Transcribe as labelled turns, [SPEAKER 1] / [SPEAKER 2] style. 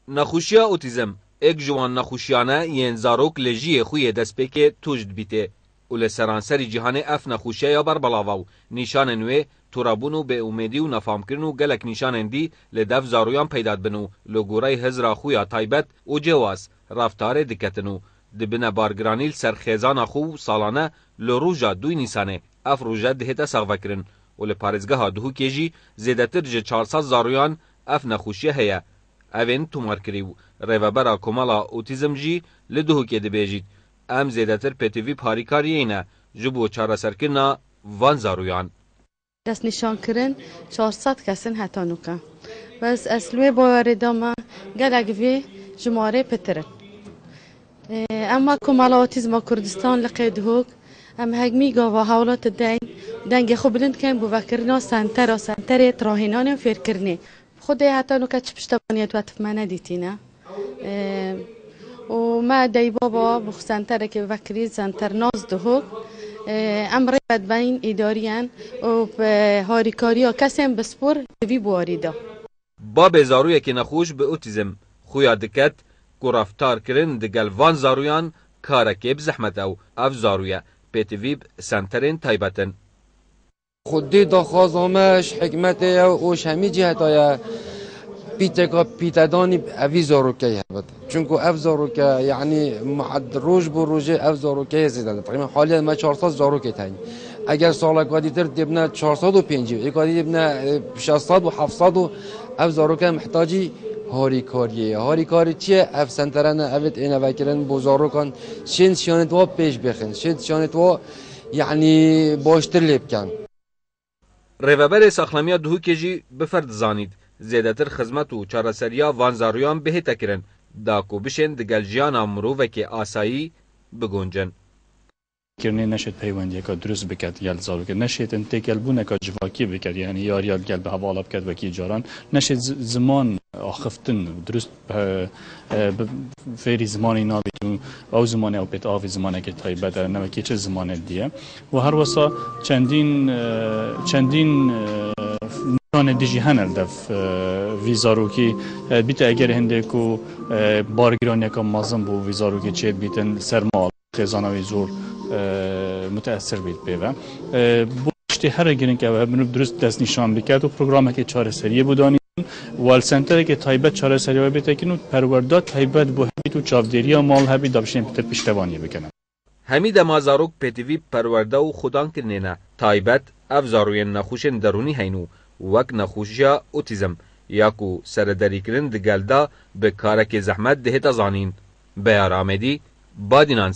[SPEAKER 1] نخوشیا اوتیزم ایک جوان نخوشیانه ین زاروک لجی خوی دسپیک توجد بیته و لسرانسری جهان اف نخوشیا یا بر بلاواو نیشان نوی تورابونو به امیدی و نفامکرنو گلک نیشان دی لدف زارویان پیداد بنو لگورای هزرا خویا تایبت و جواز رفتار دکتنو دبنه بارگرانیل سرخیزان خو سالانه لروجا دوی نیسانه اف روجا دهتا سغوکرن و لپارزگاه ها دهو کیجی زیدتر جه 400 زارویان اف نخوشیا هیا اوین تومار کریو ریوبرا کمالا اوتیزم جی لدهو که دبیجید ام زیدتر پتیوی پاریکاریه اینا جبو چاره سرکرنا وان زارویان
[SPEAKER 2] دست نشان کرن 400 کسن حتی نوکا بس اصلوی باوری ما گلگ وی جماره پترن اما کمالا اوتیزم کردستان لقید هوک ام هجمی گاوا حولات دنگ خوب بلند کن بو وکرنا سنتر تراهینان فیر کرنی خود حتی نوکا چه پشتبانیت و تفمانه دیتینا و ما دای بابا بخ سنتر که وکری سنتر ناز دهوک ام ريبت بين اداريان و هاریکاریا کسیم بسپور وی بواریدا
[SPEAKER 1] باب زاروی که نخوش به اوتیزم خویا دکت کو رفتار کرن دگل وان زارویان کارکه بزحمت او اف زارویه پیتویب سنترین تایبتن
[SPEAKER 3] خودی داخوازامش حکمت او شمی جهتای پیتدانی اوی زاروکه هست چونکه اف زاروکه یعنی معد روز بر روزه اف زاروکه زیاده تقریبا حالی ما 400 زاروکه تاین اگر سال قادیتر دبنا 450 یکادی دبنا 600 و 700 اف زاروکه محتاجی هاریکاری چیه اف سنترن اوت اینا وکرن بزاروکان شین شانت و پیش بخن شین شانت و یعنی باشتر لیب کن
[SPEAKER 1] ریوبر ساخلامیا دهو کجی بفرد زانید زیادتر خدمت و چارەسەریya وان زارویان بهێته kirin da ku bişên digel jiyana mirovekê asayî bigûncin.
[SPEAKER 4] Kirnê neşet peywendiyeka durust biket gel zarokê neşêtin têkelbûneka civakî biket yani yariya gel bi hevala biket vekî caran neşet ziman axiftin durust fêrî zimanê nabît û ew zimanê ew pêt avê zimanekê taybet e nevekî çi zimanê diye û her wisa çendîn نشان دیجی هنر دف ویزاروکی بیت اگر هنده کو بارگرانی که مازن بو ویزاروکی چه بیتن سرمال خزانه زور متاثر بیت بیوه بوشتی هر گرین که بنو درست دست نشان بکرد و پروگرامی که چاره سریه بودانی وال سنتر که تایبت چاره سریه بیت کنو پرورداد تایبت بو هبیت و چافدری مال هبیت دابشین پیتر پشتوانی بکنن
[SPEAKER 1] همی دمازاروک پتیوی پرورده و خودان کرنینه تایبت افزاروین نخوشن درونی هینو وک نخوشیا اوتیزم یاکو سردری کرن دگلدا به کارک زحمت دهتا زانین به آرامدی بادینان